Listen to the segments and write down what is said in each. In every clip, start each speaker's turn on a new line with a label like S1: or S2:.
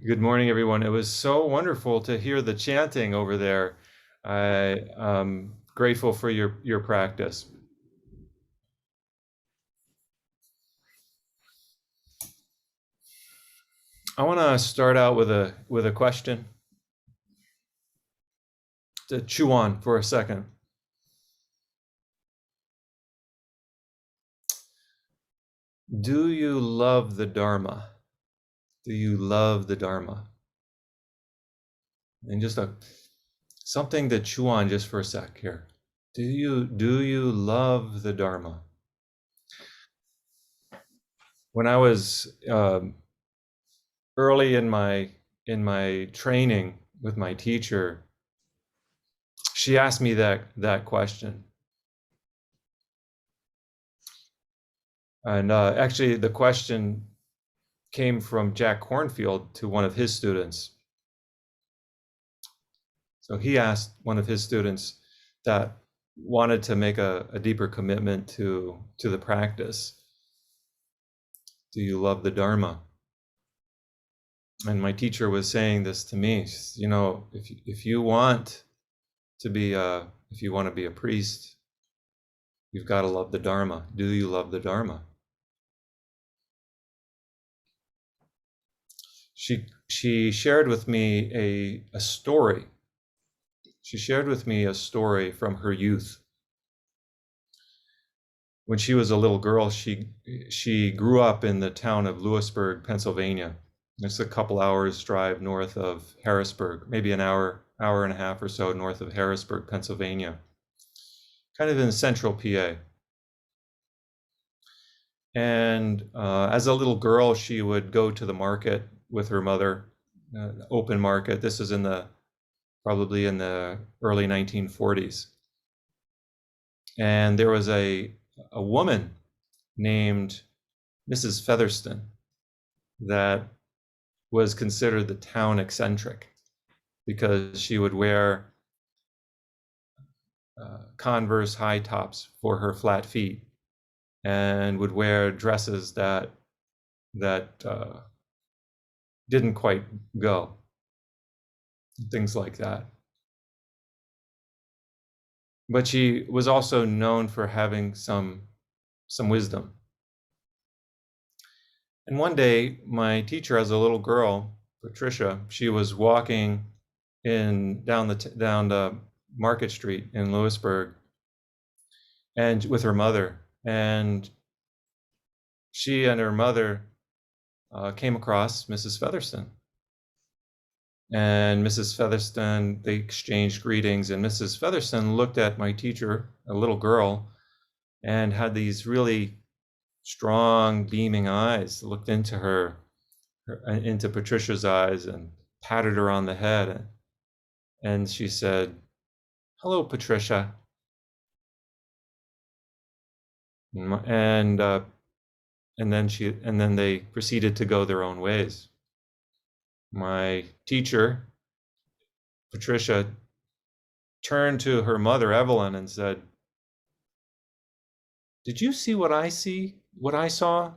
S1: Good morning, everyone. It was so wonderful to hear the chanting over there. I'm grateful for your practice. I want to start out with a question to chew on for a second. Do you love the Dharma? Do you love the Dharma? And just something to chew on just for a sec here. Do you love the Dharma? When I was early in my training with my teacher, she asked me that question. And actually, the question came from Jack Kornfield to one of his students. So he asked one of his students that wanted to make a deeper commitment to the practice. Do you love the Dharma? And my teacher was saying this to me. You know, if you want to be a priest, you've got to love the Dharma. Do you love the Dharma? She shared with me a story. She shared with me a story from her youth. When she was a little girl, she grew up in the town of Lewisburg, Pennsylvania. It's a couple hours drive north of Harrisburg, maybe an hour and a half or so north of Harrisburg, Pennsylvania, kind of in central PA. And as a little girl, she would go to the market with her mother, open market. This is probably in the early 1940s. And there was a woman named Mrs. Featherston that was considered the town eccentric because she would wear Converse high tops for her flat feet and would wear dresses that didn't quite go, things like that. But she was also known for having some wisdom. And one day, my teacher, as a little girl, Patricia, she was walking down the Market Street in Lewisburg, and with her mother, and she and her mother came across Mrs. Featherston. And Mrs. Featherston, they exchanged greetings, and Mrs. Featherston looked at my teacher, a little girl, and had these really strong, beaming eyes, looked into into Patricia's eyes, and patted her on the head. And she said, "Hello, Patricia." And then they proceeded to go their own ways. My teacher, Patricia, turned to her mother, Evelyn, and said, "Did you see what I saw?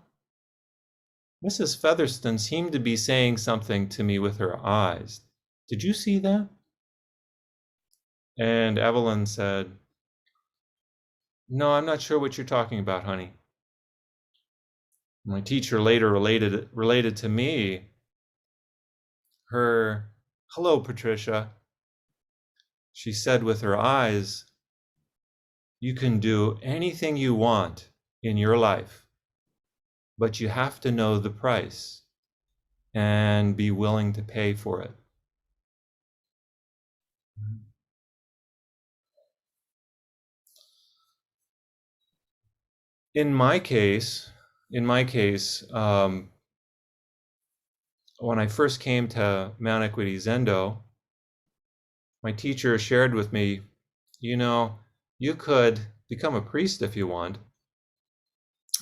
S1: Mrs. Featherston seemed to be saying something to me with her eyes. Did you see that?" And Evelyn said, "No, I'm not sure what you're talking about, honey." My teacher later related to me her, "Hello, Patricia." She said with her eyes, "You can do anything you want in your life, but you have to know the price and be willing to pay for it." In my case, when I first came to Mount Equity Zendo, my teacher shared with me, you could become a priest if you want.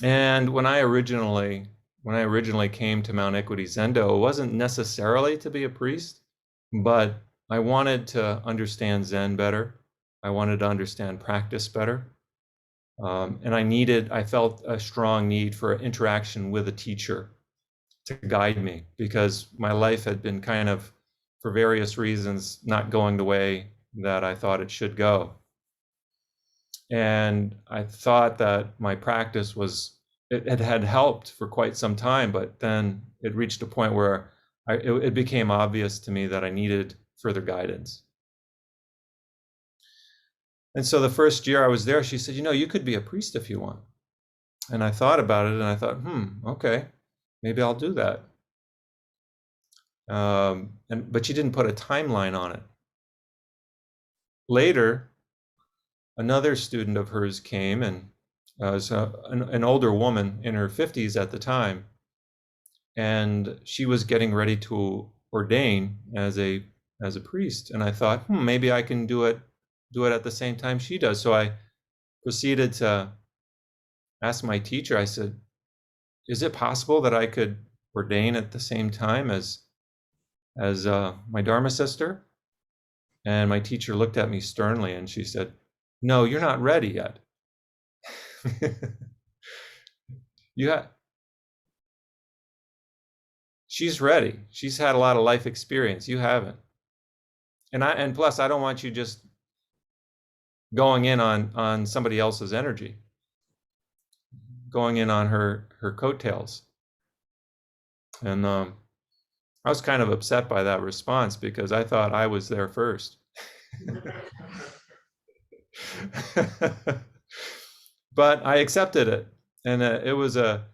S1: And when I originally came to Mount Equity Zendo, it wasn't necessarily to be a priest, but I wanted to understand Zen better. I wanted to understand practice better. And I felt a strong need for interaction with a teacher to guide me, because my life had been kind of, for various reasons, not going the way that I thought it should go. And I thought that my practice it had helped for quite some time, but then it reached a point where it became obvious to me that I needed further guidance. And so the first year I was there, she said, you could be a priest if you want. And I thought about it, and I thought, okay, maybe I'll do that. But she didn't put a timeline on it. Later, another student of hers came, and was an older woman in her 50s at the time, and she was getting ready to ordain as a priest. And I thought, maybe I can do it at the same time she does. So I proceeded to ask my teacher. I said, is it possible that I could ordain at the same time as my Dharma sister? And my teacher looked at me sternly, and she said, no, you're not ready yet. She's ready. She's had a lot of life experience. You haven't. And plus, I don't want you just going in on somebody else's energy, going in on her coattails. And I was kind of upset by that response, because I thought I was there first. But I accepted it, and it was a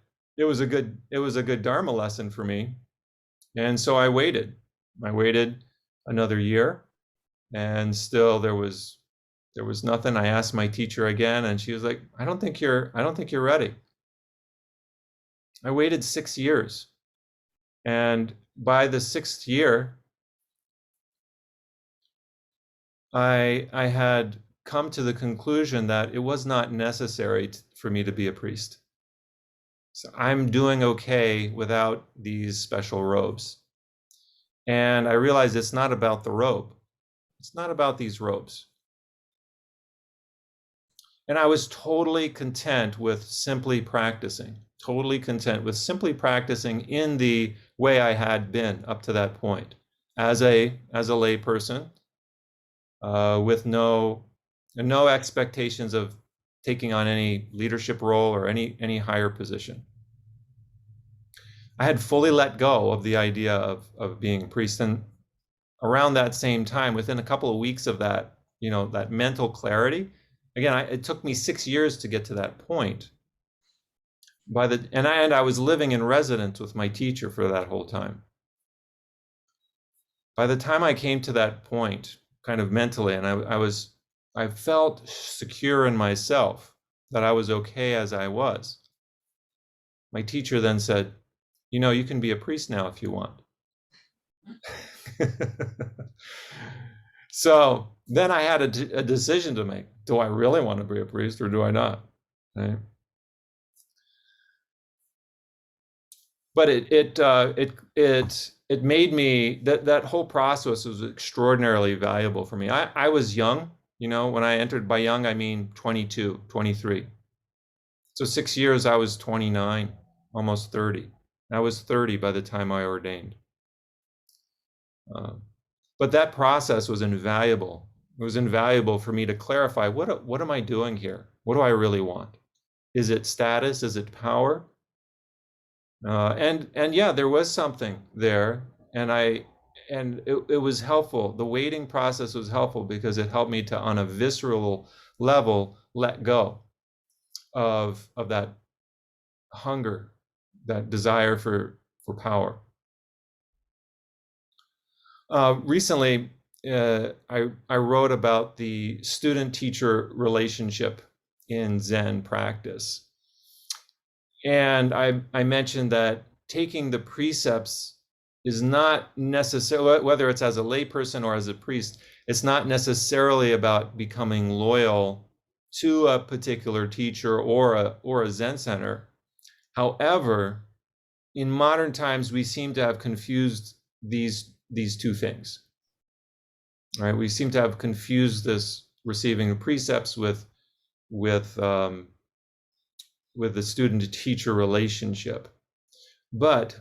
S1: good Dharma lesson for me. And so I waited another year, and still there was nothing. I asked my teacher again, and she was like, I don't think you're ready. I waited 6 years. And by the 6th year, I had come to the conclusion that it was not necessary for me to be a priest. So I'm doing okay without these special robes. And I realized it's not about the robe. It's not about these robes. And I was totally content with simply practicing, in the way I had been up to that point, as a lay person, with no expectations of taking on any leadership role or any higher position. I had fully let go of the idea of being a priest. And around that same time, within a couple of weeks of that, that mental clarity, again, it took me 6 years to get to that point. And I was living in residence with my teacher for that whole time. By the time I came to that point, kind of mentally, and I felt secure in myself, that I was okay as I was. My teacher then said, you can be a priest now if you want. So then I had a decision to make. Do I really want to be a priest, or do I not? Right? But it made me, that whole process was extraordinarily valuable for me. I was young, when I entered. By young, I mean 22, 23. So 6 years, I was 29, almost 30. I was 30 by the time I ordained. But that process was invaluable. It was invaluable for me to clarify, what am I doing here? What do I really want? Is it status? Is it power? And yeah, there was something there, and it was helpful. The waiting process was helpful, because it helped me to, on a visceral level, let go of that hunger, that desire for power. Recently, I wrote about the student-teacher relationship in Zen practice. And I mentioned that taking the precepts is not necessarily, whether it's as a layperson or as a priest, it's not necessarily about becoming loyal to a particular teacher or a Zen center. However, in modern times, we seem to have confused these two things. Right? We seem to have confused this receiving of precepts with the student-to-teacher relationship. But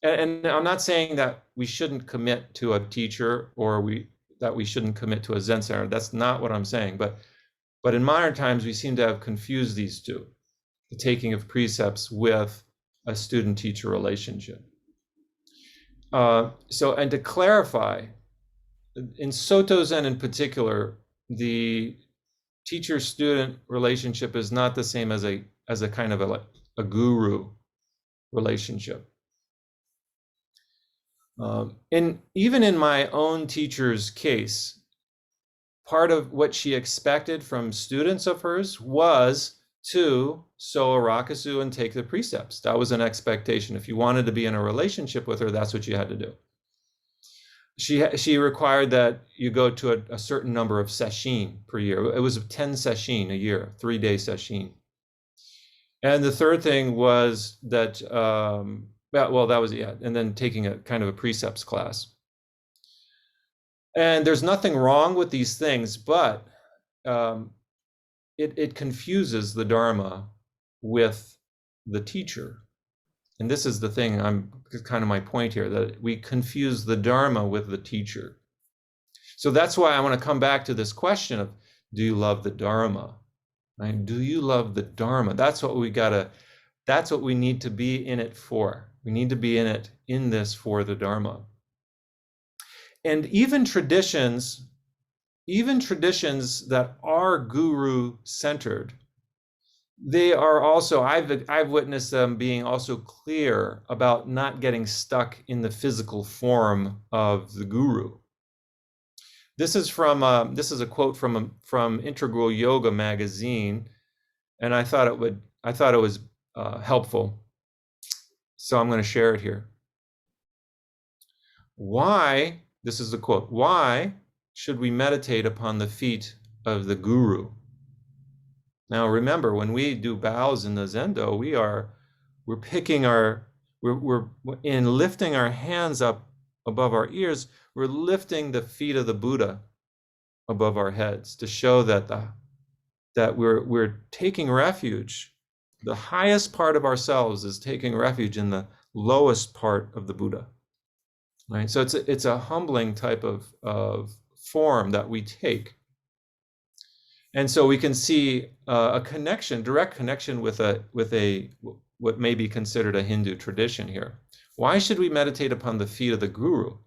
S1: and I'm not saying that we shouldn't commit to a teacher or that we shouldn't commit to a Zen center. That's not what I'm saying. But in modern times, we seem to have confused these two, the taking of precepts with a student-teacher relationship. And to clarify, in Soto Zen in particular, the teacher-student relationship is not the same as a kind of a guru relationship. Even in my own teacher's case, part of what she expected from students of hers was to sow a rakusu and take the precepts. That was an expectation. If you wanted to be in a relationship with her, that's what you had to do. She required that you go to a certain number of sesshin per year. It was 10 sesshin a year, 3-day sesshin. And the third thing was that, that was, and then taking a kind of a precepts class. And there's nothing wrong with these things, but it confuses the Dharma with the teacher. And this is the thing, kind of my point here, that we confuse the Dharma with the teacher. So that's why I want to come back to this question of, do you love the Dharma? Right? Do you love the Dharma? That's what we need to be in it for. We need to be in this for the Dharma. And even traditions that are guru-centered, they are also, I've witnessed them being also clear about not getting stuck in the physical form of the guru. This is a quote from Integral Yoga magazine, and I thought it was helpful, so I'm going to share it here. This is the quote: "Why should we meditate upon the feet of the guru?" Now remember, when we do bows in the Zendo, we're in lifting our hands up above our ears, we're lifting the feet of the Buddha above our heads to show that we're taking refuge. The highest part of ourselves is taking refuge in the lowest part of the Buddha. Right? So it's a humbling type of form that we take. And so we can see a direct connection with what may be considered a Hindu tradition here. Why should we meditate upon the feet of the guru?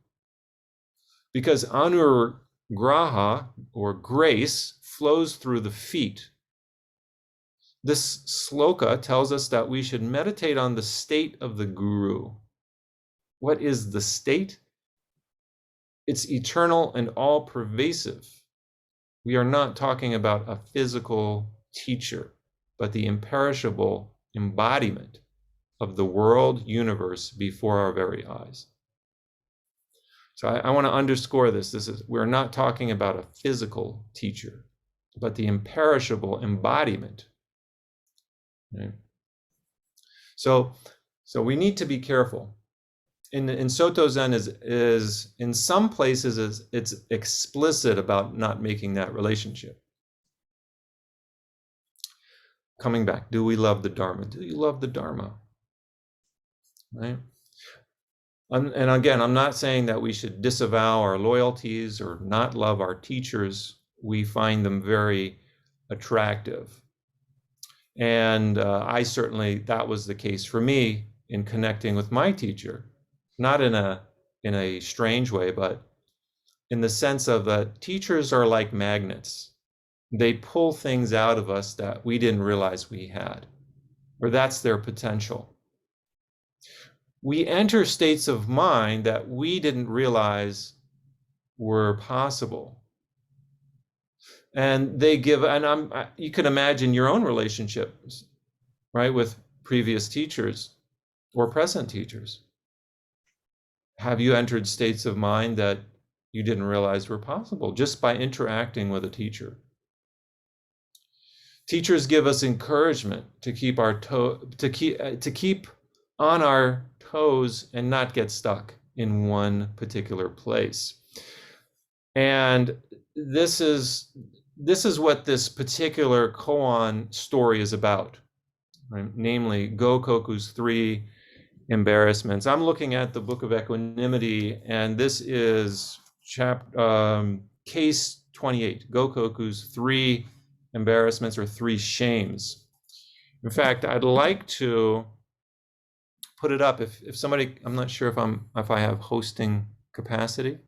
S1: Because anuragraha, or grace, flows through the feet. This sloka tells us that we should meditate on the state of the guru. What is the state? It's eternal and all-pervasive. We are not talking about a physical teacher, but the imperishable embodiment of the world universe before our very eyes. So I want to underscore this. We're not talking about a physical teacher, but the imperishable embodiment. Right? So we need to be careful. In Soto Zen is in some places it's explicit about not making that relationship. Coming back, do we love the Dharma? Do you love the Dharma? Right? And again, I'm not saying that we should disavow our loyalties or not love our teachers. We find them very attractive. And that was the case for me in connecting with my teacher. Not in a strange way, but in the sense of that teachers are like magnets. They pull things out of us that we didn't realize we had, or that's their potential. We enter states of mind that we didn't realize were possible. And you can imagine your own relationships, right, with previous teachers or present teachers. Have you entered states of mind that you didn't realize were possible just by interacting with a teacher? Teachers give us encouragement to keep on our toes and not get stuck in one particular place. And this is what this particular koan story is about, right? Namely Gokoku's 3 embarrassments. I'm looking at the Book of Equanimity, and this is case 28, Gokoku's 3 embarrassments or 3 shames. In fact, I'd like to put it up if somebody, I'm not sure if I have hosting capacity.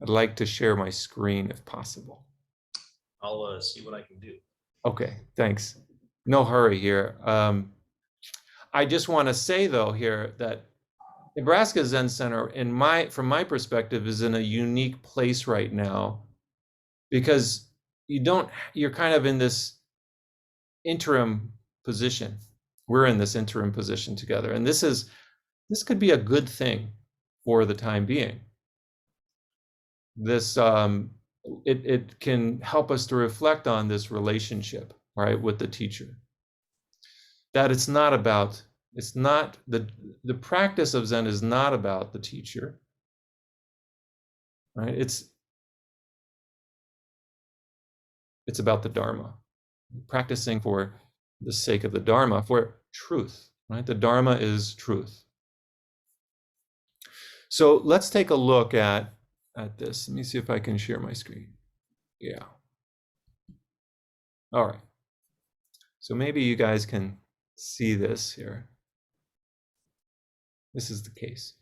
S1: I'd like to share my screen if possible.
S2: I'll see what I can do.
S1: Okay, thanks. No hurry here. I just want to say though here that Nebraska Zen Center, from my perspective, is in a unique place right now because you're kind of in this interim position. We're in this interim position together, and this could be a good thing for the time being. This it can help us to reflect on this relationship, right, with the teacher. That it's not the practice of Zen is not about the teacher, right? It's about the Dharma, practicing for the sake of the Dharma, for truth, right? The Dharma is truth. So let's take a look at this. Let me see if I can share my screen. Yeah. All right. So maybe you guys can see this here. This is the case.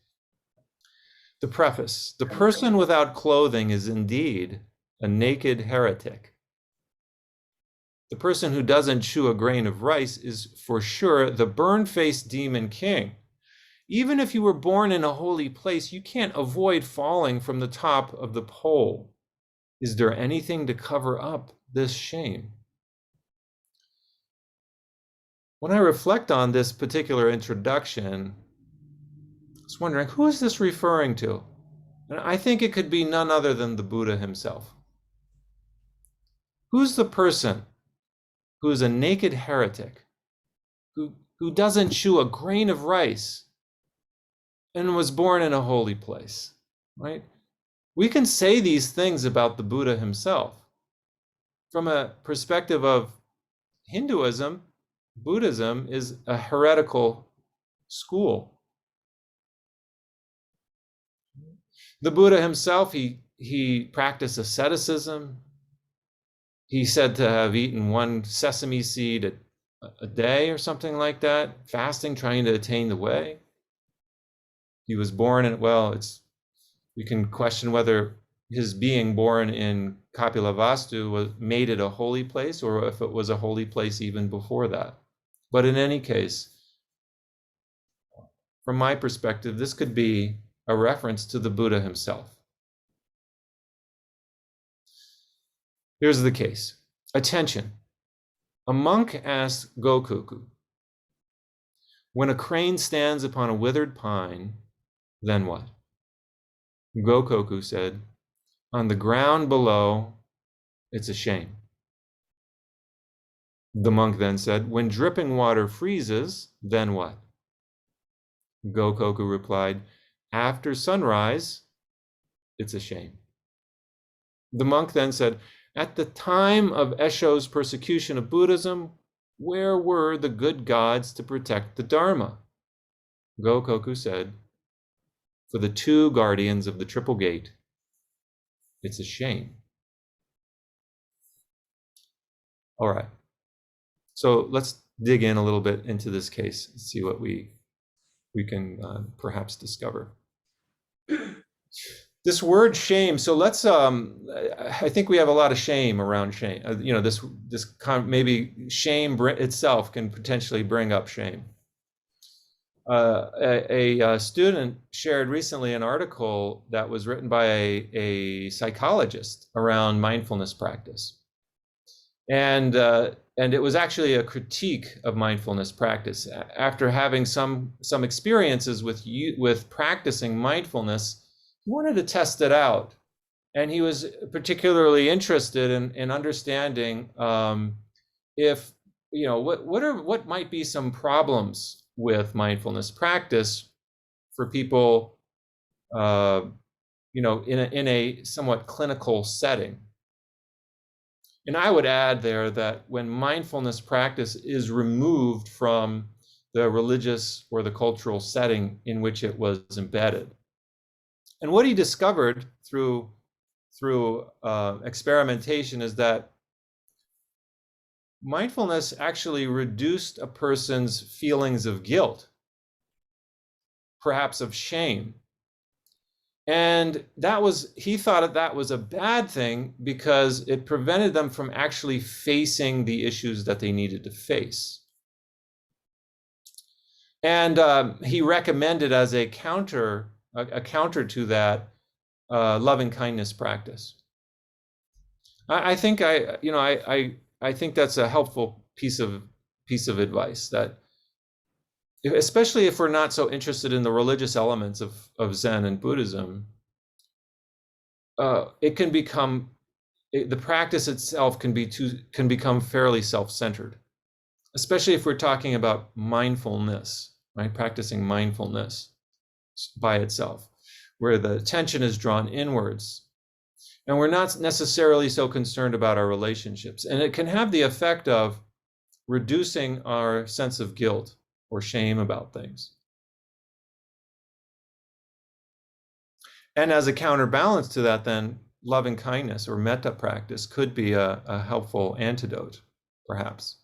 S1: The preface. The person without clothing is indeed a naked heretic. The person who doesn't chew a grain of rice is for sure the burn-faced demon king. Even if you were born in a holy place, you can't avoid falling from the top of the pole. Is there anything to cover up this shame? When I reflect on this particular introduction, I was wondering, who is this referring to? And I think it could be none other than the Buddha himself. Who's the person who is a naked heretic, who doesn't chew a grain of rice and was born in a holy place, right? We can say these things about the Buddha himself. From a perspective of Hinduism, Buddhism is a heretical school. The Buddha himself, he practiced asceticism. He's said to have eaten 1 sesame seed a day or something like that, fasting, trying to attain the way. He was born in, we can question whether his being born in Kapilavastu made it a holy place, or if it was a holy place even before that. But in any case, from my perspective, this could be a reference to the Buddha himself. Here's the case. Attention. A monk asked Gokoku, when a crane stands upon a withered pine, then what? Gokoku said, on the ground below, it's a shame. The monk then said, when dripping water freezes, then what? Gokoku replied, after sunrise, it's a shame. The monk then said, at the time of Esho's persecution of Buddhism, where were the good gods to protect the Dharma? Gokoku said, for the 2 guardians of the Triple Gate, it's a shame. All right. So let's dig in a little bit into this case and see what we can perhaps discover. This word shame. So let's. I think we have a lot of shame around shame. Maybe shame itself can potentially bring up shame. A student shared recently an article that was written by a psychologist around mindfulness practice, and it was actually a critique of mindfulness practice. After having some experiences with practicing mindfulness, he wanted to test it out, and he was particularly interested in understanding if what might be some problems with mindfulness practice for people, in a somewhat clinical setting. And I would add there that when mindfulness practice is removed from the religious or the cultural setting in which it was embedded. And what he discovered through experimentation is that mindfulness actually reduced a person's feelings of guilt, perhaps of shame. And he thought that was a bad thing because it prevented them from actually facing the issues that they needed to face. And he recommended as a counter to that loving kindness practice. I think I think that's a helpful piece of advice, that especially if we're not so interested in the religious elements of Zen and Buddhism, it can become, the practice itself can become fairly self-centered, especially if we're talking about mindfulness, right? Practicing mindfulness by itself, where the attention is drawn inwards, and we're not necessarily so concerned about our relationships. And it can have the effect of reducing our sense of guilt or shame about things. And as a counterbalance to that, then loving kindness or metta practice could be a helpful antidote, perhaps.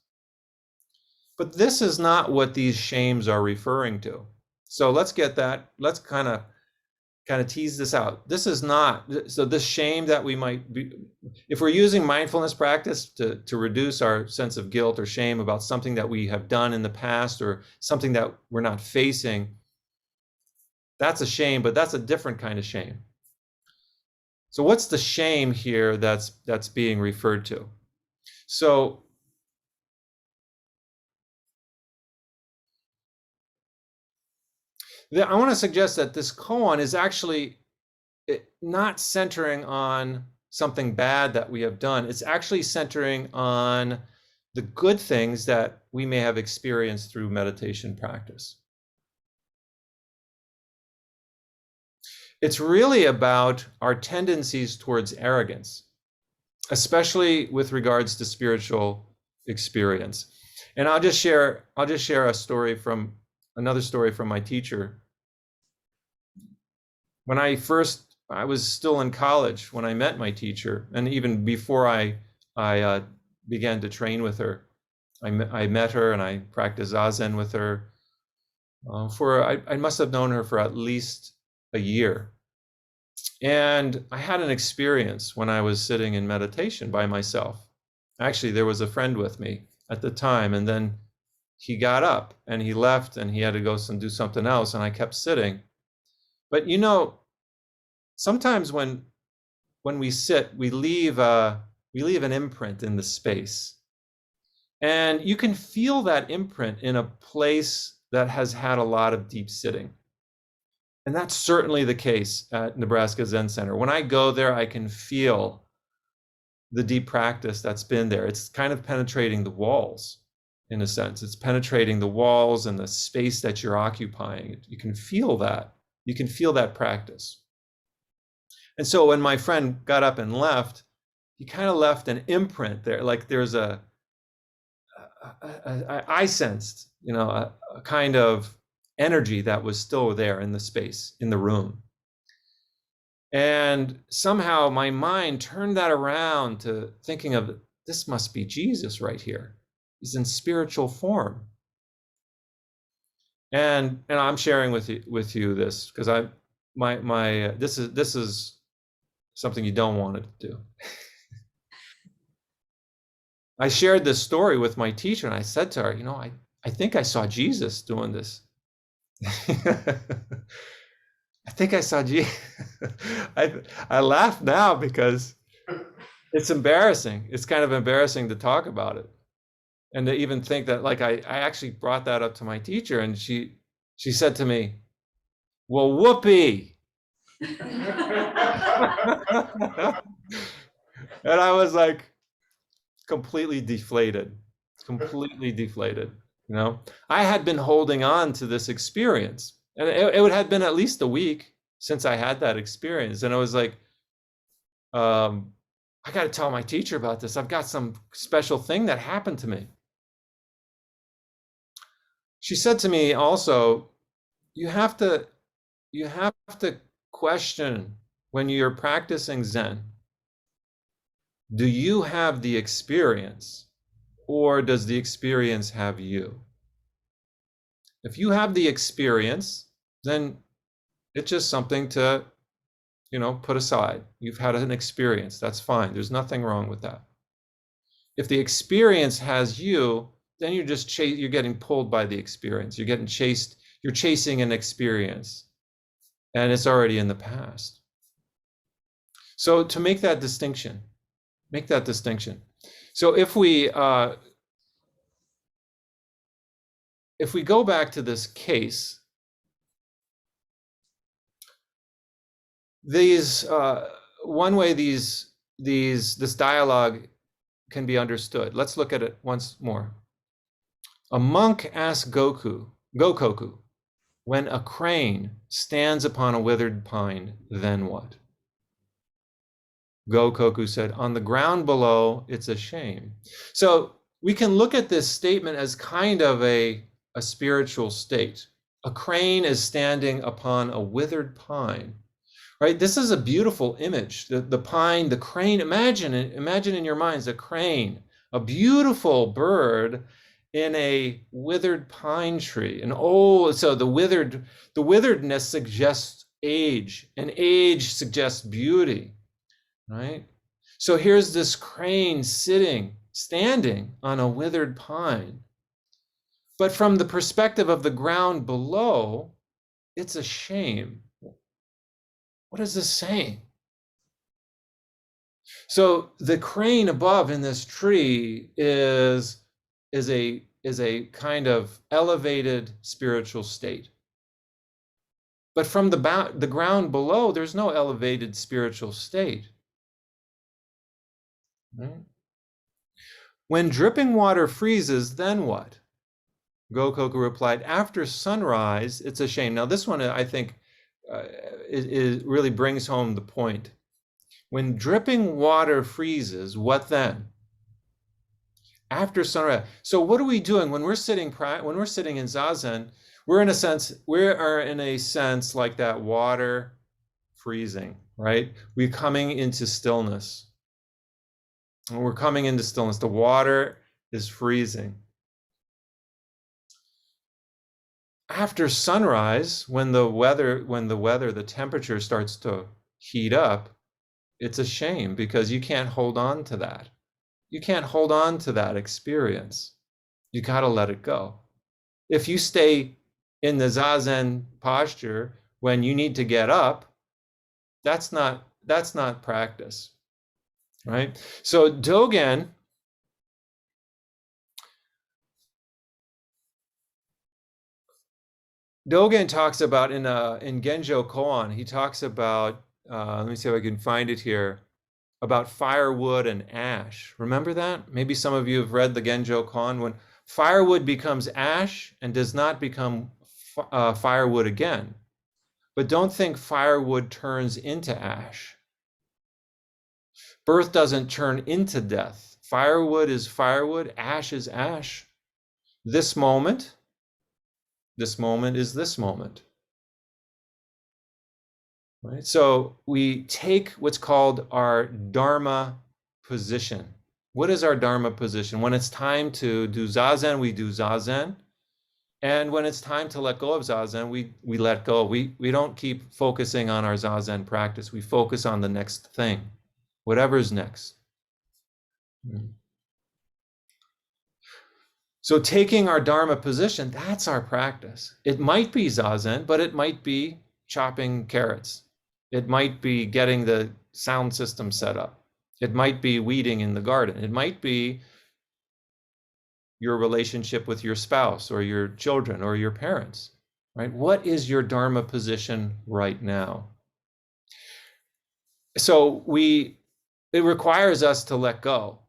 S1: But this is not what these shames are referring to. So let's kind of tease this out. This is not, so this shame that we might be, if we're using mindfulness practice to reduce our sense of guilt or shame about something that we have done in the past or something that we're not facing, that's a shame, but that's a different kind of shame. So what's the shame here that's being referred to? So I want to suggest that this koan is actually not centering on something bad that we have done. It's actually centering on the good things that we may have experienced through meditation practice. It's really about our tendencies towards arrogance, especially with regards to spiritual experience. And I'll just share another story from my teacher. When I was still in college when I met my teacher, and even before I began to train with her, I met her and I practiced Zazen with her. I must have known her for at least a year. And I had an experience when I was sitting in meditation by myself. Actually, there was a friend with me at the time, and then he got up and he left and he had to go and do something else, and I kept sitting. But sometimes when we sit, we leave an imprint in the space. And you can feel that imprint in a place that has had a lot of deep sitting. And that's certainly the case at Nebraska Zen Center. When I go there, I can feel the deep practice that's been there. It's kind of penetrating the walls, in a sense. It's penetrating the walls and the space that you're occupying. You can feel that. You can feel that practice. And so when my friend got up and left, he kind of left an imprint there. Like there's I sensed, a kind of energy that was still there in the space, in the room. And somehow my mind turned that around to thinking of, this must be Jesus right here. He's in spiritual form. And I'm sharing with you this because this is something you don't want to do. I shared this story with my teacher and I said to her, I think I saw Jesus doing this. I think I saw Jesus. I laugh now because it's embarrassing. It's kind of embarrassing to talk about it. And to even think that, like, I actually brought that up to my teacher and she said to me, well, whoopee. And I was like, completely deflated. I had been holding on to this experience, and it had been at least a week since I had that experience. And I was like, I got to tell my teacher about this. I've got some special thing that happened to me. She said to me also, you have to you have to question when you're practicing Zen, do you have the experience or does the experience have you? If you have the experience, then it's just something to, put aside. You've had an experience. That's fine. There's nothing wrong with that. If the experience has you, then you're getting pulled by the experience. You're getting chased. You're chasing an experience, and it's already in the past. So to make that distinction. So if we go back to this case, one way this dialogue can be understood. Let's look at it once more. A monk asked Gokoku, when a crane stands upon a withered pine, then what? Gokoku said, on the ground below, it's a shame. So we can look at this statement as kind of a spiritual state. A crane is standing upon a withered pine, right? This is a beautiful image. The pine, the crane, imagine in your minds a crane, a beautiful bird in a withered pine tree. So the witheredness suggests age, and age suggests beauty, right? So here's this crane standing on a withered pine. But from the perspective of the ground below, it's a shame. What is this saying? So the crane above in this tree is a kind of elevated spiritual state. But from the ground below, there's no elevated spiritual state. Right? When dripping water freezes, then what? Gokoku replied, after sunrise, it's a shame. Now this one, I think, it really brings home the point. When dripping water freezes, what then? After sunrise. So what are we doing when we're sitting in Zazen? We are in a sense like that water freezing, right? We're coming into stillness. And we're coming into stillness. The water is freezing. After sunrise, when the temperature starts to heat up, it's a shame because you can't hold on to that. You can't hold on to that experience. You got to let it go. If you stay in the Zazen posture when you need to get up, that's not practice, right? So Dogen talks about in Genjo Koan, he talks about, let me see if I can find it here, about firewood and ash. Remember that? Maybe some of you have read the Genjo Koan. When firewood becomes ash and does not become firewood again. But don't think firewood turns into ash. Birth doesn't turn into death. Firewood is firewood, ash is ash. This moment is this moment. Right? So we take what's called our Dharma position. What is our Dharma position? When it's time to do Zazen, we do Zazen. And when it's time to let go of Zazen, we let go. We don't keep focusing on our Zazen practice. We focus on the next thing, whatever's next. So taking our Dharma position, that's our practice. It might be Zazen, but it might be chopping carrots. It might be getting the sound system set up. It might be weeding in the garden. It might be your relationship with your spouse or your children or your parents, right? What is your Dharma position right now? So it requires us to let go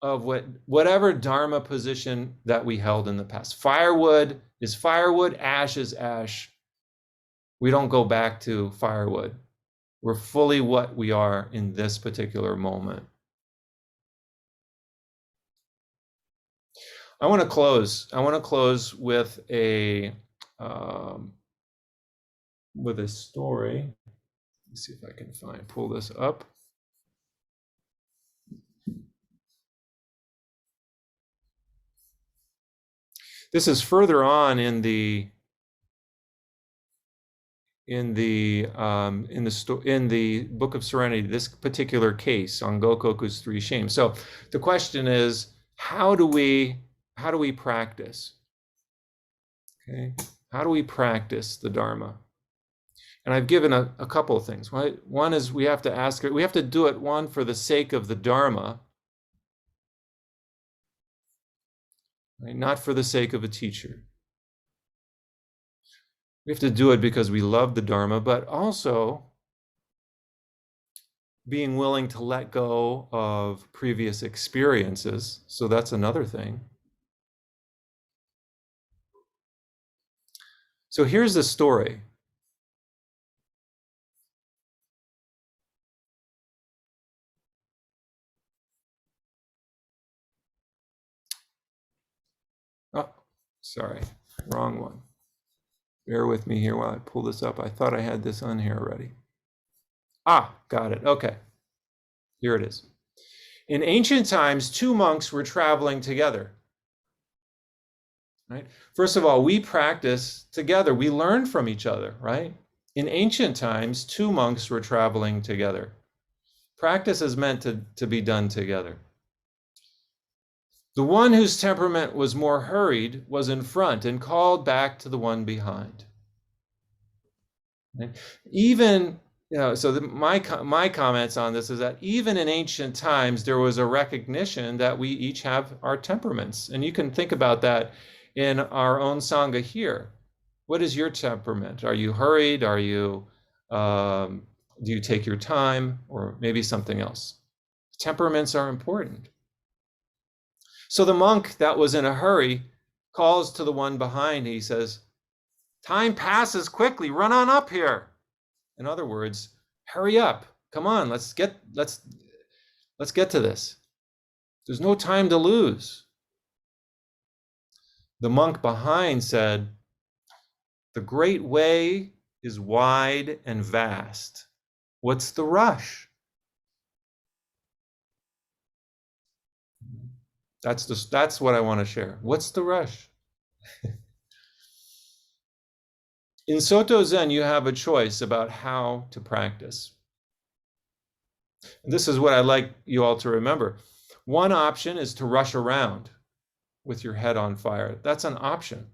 S1: of whatever Dharma position that we held in the past. Firewood is firewood, ash is ash. We don't go back to firewood. We're fully what we are in this particular moment. I want to close. I want to close um, with a story. Let's see if I can pull this up. This is further on in the Book of Serenity, this particular case on Gokoku's three shames. So the question is, how do we practice? Okay, how do we practice the Dharma? And I've given a couple of things. One is we have to do it, one, for the sake of the Dharma, right? Not for the sake of a teacher. We have to do it because we love the Dharma, but also being willing to let go of previous experiences. So that's another thing. So here's the story. Oh, sorry, wrong one. Bear with me here while I pull this up. I thought I had this on here already. Ah, got it. Okay. Here it is. In ancient times, two monks were traveling together. Right? First of all, we practice together. We learn from each other, right? In ancient times, two monks were traveling together. Practice is meant to be done together. The one whose temperament was more hurried was in front and called back to the one behind. Right? Even, my comments on this is that even in ancient times, there was a recognition that we each have our temperaments. And you can think about that in our own Sangha here. What is your temperament? Are you hurried? Do you take your time, or maybe something else? Temperaments are important. So the monk that was in a hurry calls to the one behind. He says, "Time passes quickly. Run on up here." In other words, hurry up. Come on, let's get to this. There's no time to lose. The monk behind said, "The great way is wide and vast. What's the rush?" That's what I want to share. What's the rush? In Soto Zen, you have a choice about how to practice. This is what I'd like you all to remember. One option is to rush around with your head on fire. That's an option.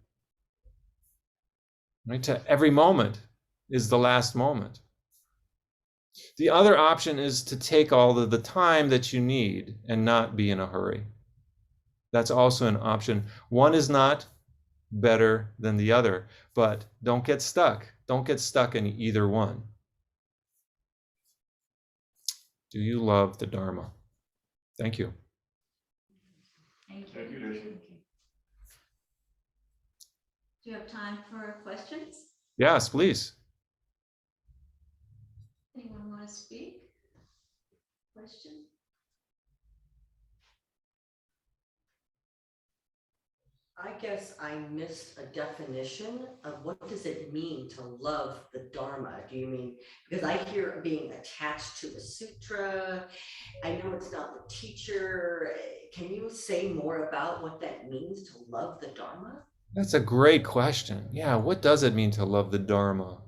S1: Right? To every moment is the last moment. The other option is to take all of the time that you need and not be in a hurry. That's also an option. One is not better than the other, but don't get stuck. Don't get stuck in either one. Do you love the Dharma? Thank you.
S3: Thank you, Daishin. Do you have time for questions?
S1: Yes, please.
S3: Anyone want to speak? Question?
S4: I guess I missed a definition of what does it mean to love the Dharma? Do you mean, because I hear being attached to a sutra. I know it's not the teacher. Can you say more about what that means to love the Dharma?
S1: That's a great question. Yeah, what does it mean to love the Dharma?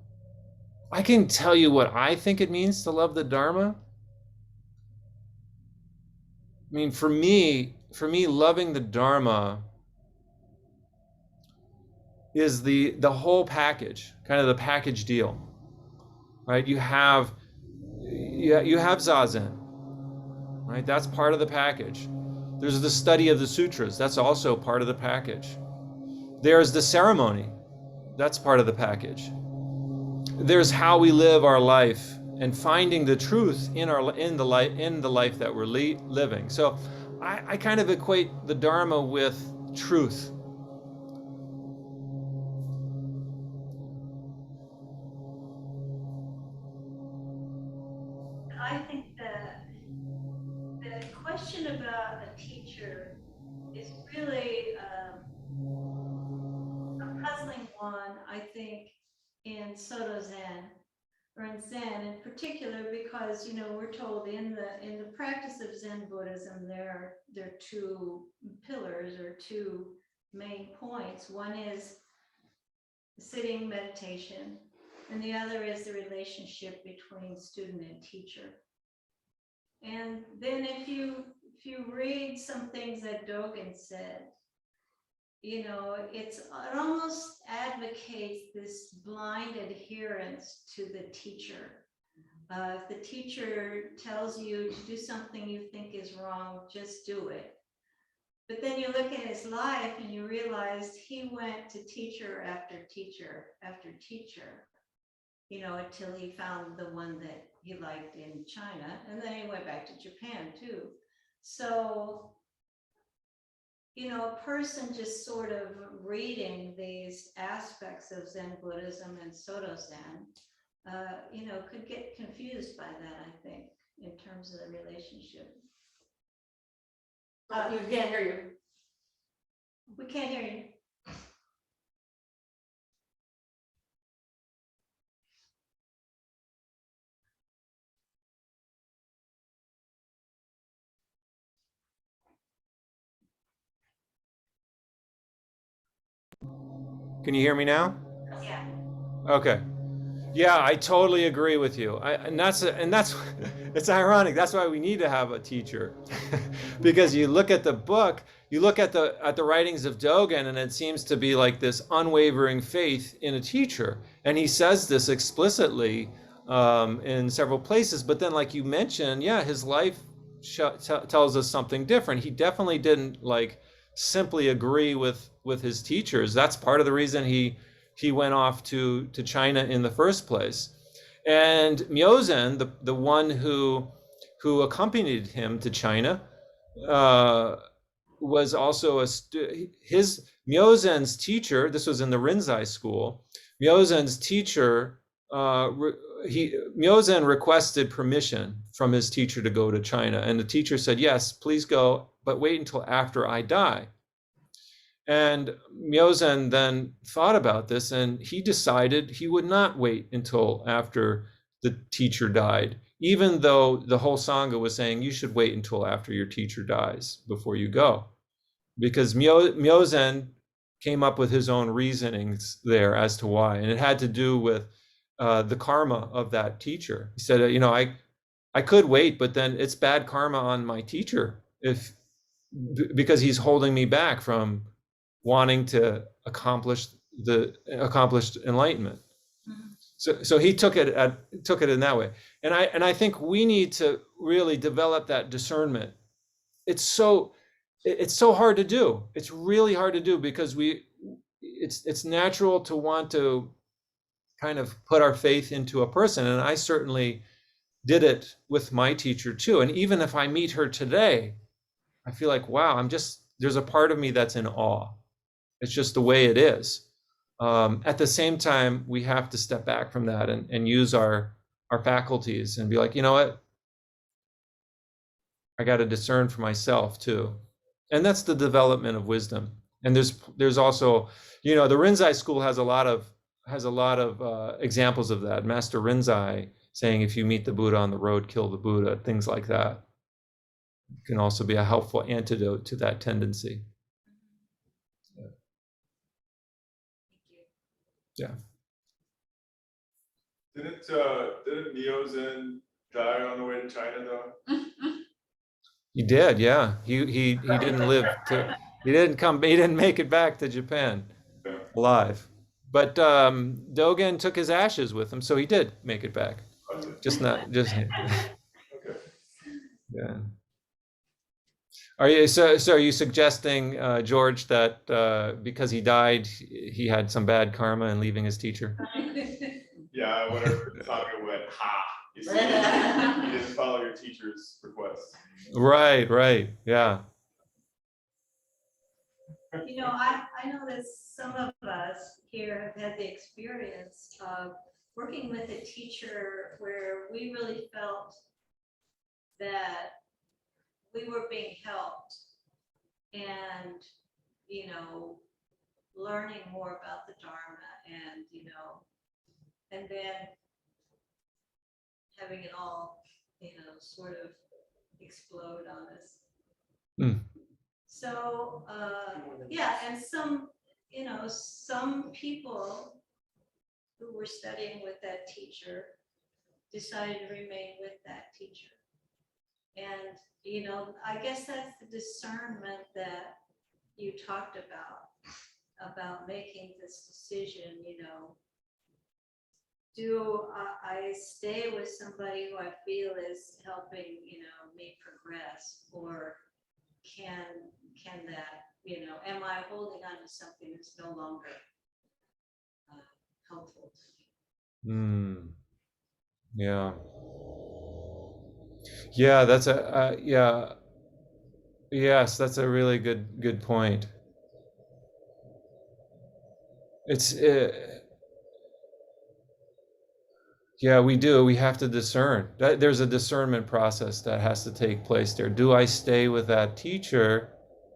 S1: I can tell you what I think it means to love the Dharma. I mean, for me, loving the Dharma is the whole package, kind of the package deal, right? You have Zazen, right? That's part of the package. There's the study of the sutras. That's also part of the package. There's the ceremony. That's part of the package. There's how we live our life and finding the truth in the life that we're living. So I kind of equate the Dharma with truth.
S3: I think that the question about a teacher is really a puzzling one, I think, in Soto Zen, or in Zen in particular, because we're told in the practice of Zen Buddhism there are two pillars or two main points. One is sitting meditation, and the other is the relationship between student and teacher. And then if you read some things that Dogen said, it almost advocates this blind adherence to the teacher. If the teacher tells you to do something you think is wrong, just do it. But then you look at his life and you realize he went to teacher after teacher after teacher, until he found the one that he liked in China. And then he went back to Japan too. So, a person just sort of reading these aspects of Zen Buddhism and Soto Zen, could get confused by that, I think, in terms of the relationship.
S4: You can't hear you.
S3: We can't hear you.
S1: Can you hear me now?
S3: Yeah.
S1: Okay. Yeah, I totally agree with you. And that's it's ironic. That's why we need to have a teacher, because you look at the book, you look at the writings of Dogen, and it seems to be like this unwavering faith in a teacher. And he says this explicitly in several places. But then, like you mentioned, yeah, his life tells us something different. He definitely didn't like simply agree with his teachers. That's part of the reason he went off to China in the first place. And Myozen, the one who accompanied him to China, was also his Myozen's teacher. This was in the Rinzai school. Myozen's teacher, Myozen requested permission from his teacher to go to China, and the teacher said, "Yes, please go, but wait until after I die." And Myozen then thought about this, and he decided he would not wait until after the teacher died, even though the whole Sangha was saying you should wait until after your teacher dies before you go. Because Myozen came up with his own reasonings there as to why, and it had to do with the karma of that teacher. He said, I could wait, but then it's bad karma on my teacher because he's holding me back from wanting to accomplish enlightenment. Mm-hmm. So he took it in that way, and I think we need to really develop that discernment. It's so hard to do. It's really hard to do because it's natural to want to kind of put our faith into a person, and I certainly did it with my teacher too. And even if I meet her today, I feel like, wow, there's a part of me that's in awe. It's just the way it is. At the same time, we have to step back from that and use our faculties and be like, you know what? I got to discern for myself too. And that's the development of wisdom. And there's also, the Rinzai school has a lot of examples of that. Master Rinzai saying, if you meet the Buddha on the road, kill the Buddha, things like that can also be a helpful antidote to that tendency. Yeah.
S5: Didn't Myozen die on the way to China though?
S1: He did, yeah. He didn't live to. He didn't make it back to Japan alive. But Dogen took his ashes with him, so he did make it back. Okay. Yeah. Are you are you suggesting, George, that because he died, he had some bad karma in leaving his teacher?
S5: Yeah, whatever. Sangha went, ha! You see, you didn't follow your teacher's request.
S1: Right, yeah.
S3: I know that some of us here have had the experience of working with a teacher where we really felt that we were being helped and, learning more about the Dharma and, and then having it all, sort of explode on us.
S1: Mm.
S3: So, yeah, and some people who were studying with that teacher decided to remain with that teacher. And, I guess that's the discernment that you talked about making this decision, do I stay with somebody who I feel is helping, me progress, or can that, am I holding on to something that's no longer helpful to me?
S1: Mm. Yeah. Yeah, that's yeah. Yes, that's a really good point. It's yeah, we do. We have to discern. There's a discernment process that has to take place there. Do I stay with that teacher,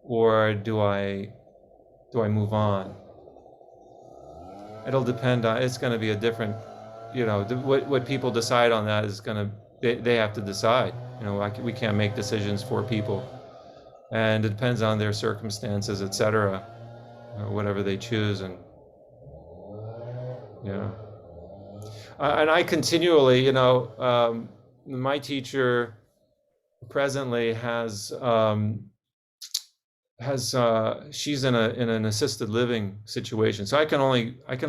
S1: or do I move on? It'll depend on. It's going to be a different, what people decide on that is going to. They have to decide. We can't make decisions for people, and it depends on their circumstances, etc. Whatever they choose, and yeah. And I continually, my teacher presently she's in an assisted living situation, so I can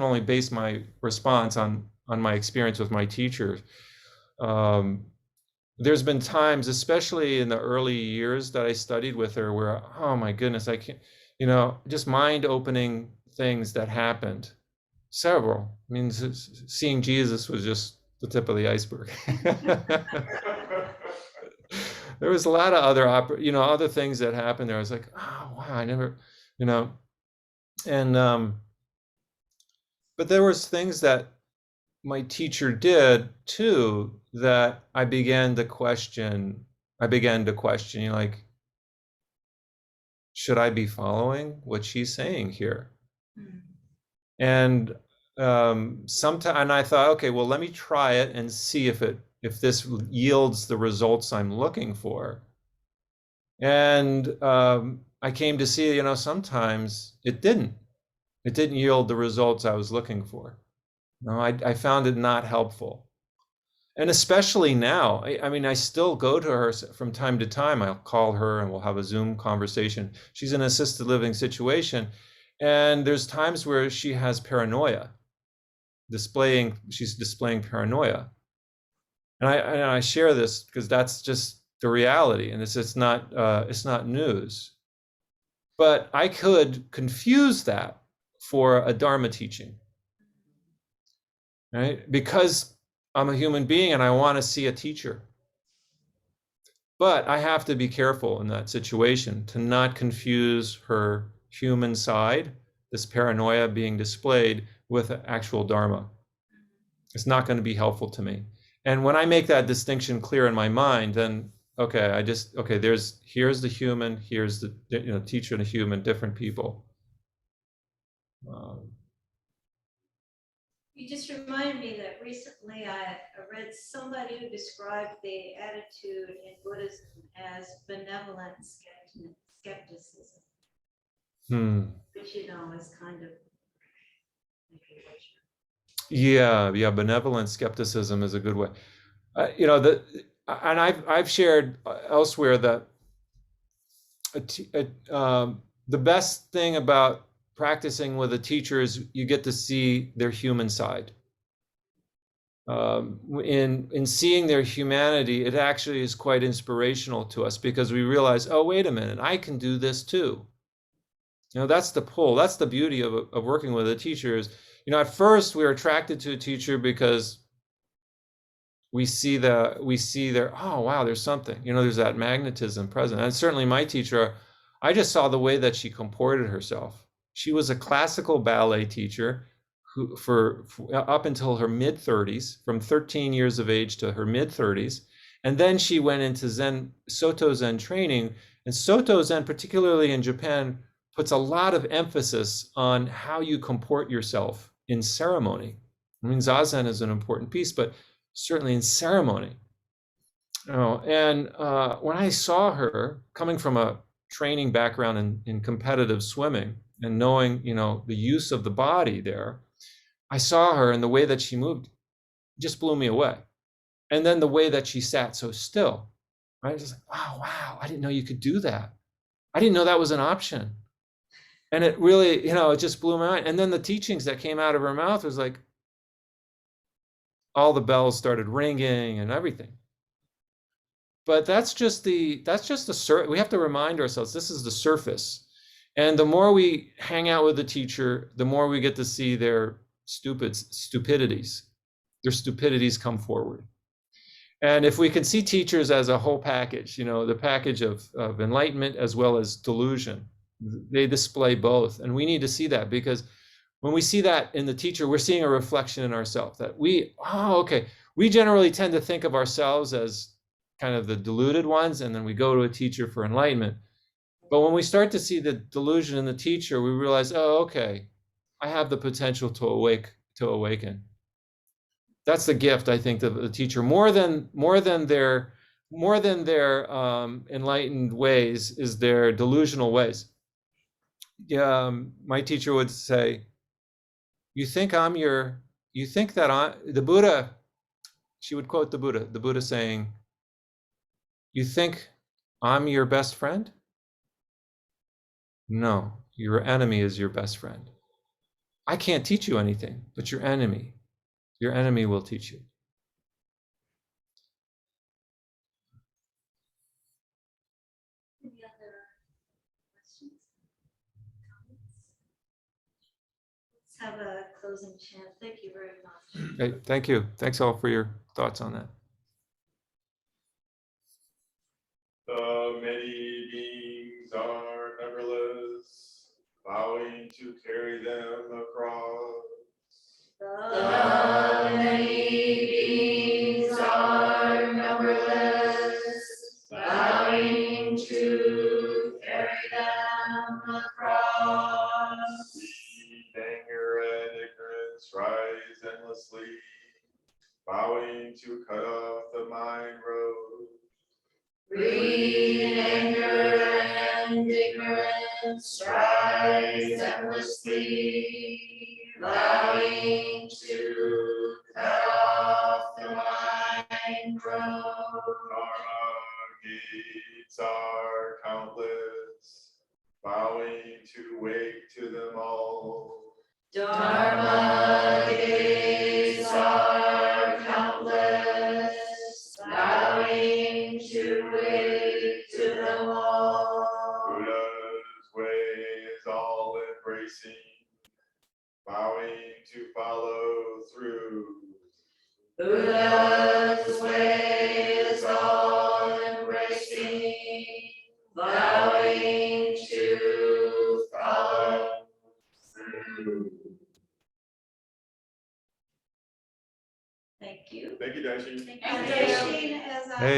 S1: only base my response on my experience with my teacher. There's been times, especially in the early years that I studied with her, where, oh my goodness, I can't, just mind-opening things that happened. Several. I mean, seeing Jesus was just the tip of the iceberg. There was a lot of other things that happened there. I was like, oh wow, I never, and but there was things that my teacher did too that I began to question. Like, should I be following what she's saying here? And sometimes, and I thought, okay, well, let me try it and see if this yields the results I'm looking for. And I came to see, sometimes it didn't yield the results I was looking for. I found it not helpful. And especially now, I mean, I still go to her from time to time. I'll call her and we'll have a Zoom conversation. She's in an assisted living situation. And there's times where she has paranoia, she's displaying paranoia. And I share this because that's just the reality. And it's not news. But I could confuse that for a Dharma teaching, right? Because I'm a human being and I want to see a teacher. But I have to be careful in that situation to not confuse her human side, this paranoia being displayed, with actual Dharma. It's not going to be helpful to me. And when I make that distinction clear in my mind, then here's the human, here's the teacher and a human, different people.
S3: You just reminded me that recently I read somebody who described the attitude in Buddhism as benevolent skepticism, which is kind of.
S1: Yeah, benevolent skepticism is a good way. And I've shared elsewhere that the best thing about practicing with a teacher is you get to see their human side. In seeing their humanity, it actually is quite inspirational to us because we realize, oh, wait a minute, I can do this too. That's the pull. That's the beauty of working with a teacher is, at first we are attracted to a teacher because we see their, oh, wow, there's something, there's that magnetism present. And certainly my teacher, I just saw the way that she comported herself. She was a classical ballet teacher who, for up until her mid-30s, from 13 years of age to her mid-30s. And then she went into Soto Zen training And Soto Zen, particularly in Japan, puts a lot of emphasis on how you comport yourself in ceremony. I mean, Zazen is an important piece, but certainly in ceremony. And when I saw her coming from a training background in competitive swimming and knowing, the use of the body there, I saw her and the way that she moved just blew me away. And then the way that she sat so still, right? Just like, oh, wow, I didn't know you could do that. I didn't know that was an option. And it really, it just blew my mind. And then the teachings that came out of her mouth was like, all the bells started ringing and everything. But that's just the we have to remind ourselves, this is the surface. And the more we hang out with the teacher, the more we get to see their stupidities. Their stupidities come forward. And if we can see teachers as a whole package, the package of enlightenment as well as delusion, they display both. And we need to see that, because when we see that in the teacher, we're seeing a reflection in ourselves that we generally tend to think of ourselves as kind of the deluded ones, and then we go to a teacher for enlightenment. But when we start to see the delusion in the teacher, we realize, oh, okay, I have the potential to awaken. That's the gift, I think, of the teacher, more than their enlightened ways is their delusional ways. My teacher would say, the Buddha, she would quote the Buddha saying, you think I'm your best friend? No, your enemy is your best friend. I can't teach you anything, but your enemy will teach you.
S3: Any other questions? Comments? Let's have a closing chant. Thank you very much.
S1: Hey, thank you. Thanks all for your thoughts on that.
S5: The many beings are numberless, vowing to carry them across.
S3: The
S4: many beings are numberless, vowing to carry them across.
S5: Greed, anger, and ignorance rise endlessly, vowing to cut off the mind road.
S4: Greed, anger, and ignorance rise endlessly, vowing to cut off the mind road.
S5: Dharma gates are countless, vowing to wake to them all.
S4: Dharma gates are countless, vowing to wake to them all.
S5: Buddha's way is all embracing, vowing to follow through.
S4: Buddha's way is all embracing, vowing to follow through.
S3: Thank you.
S5: Thank you, Daishin.
S3: And Daishin, as I
S1: Hey.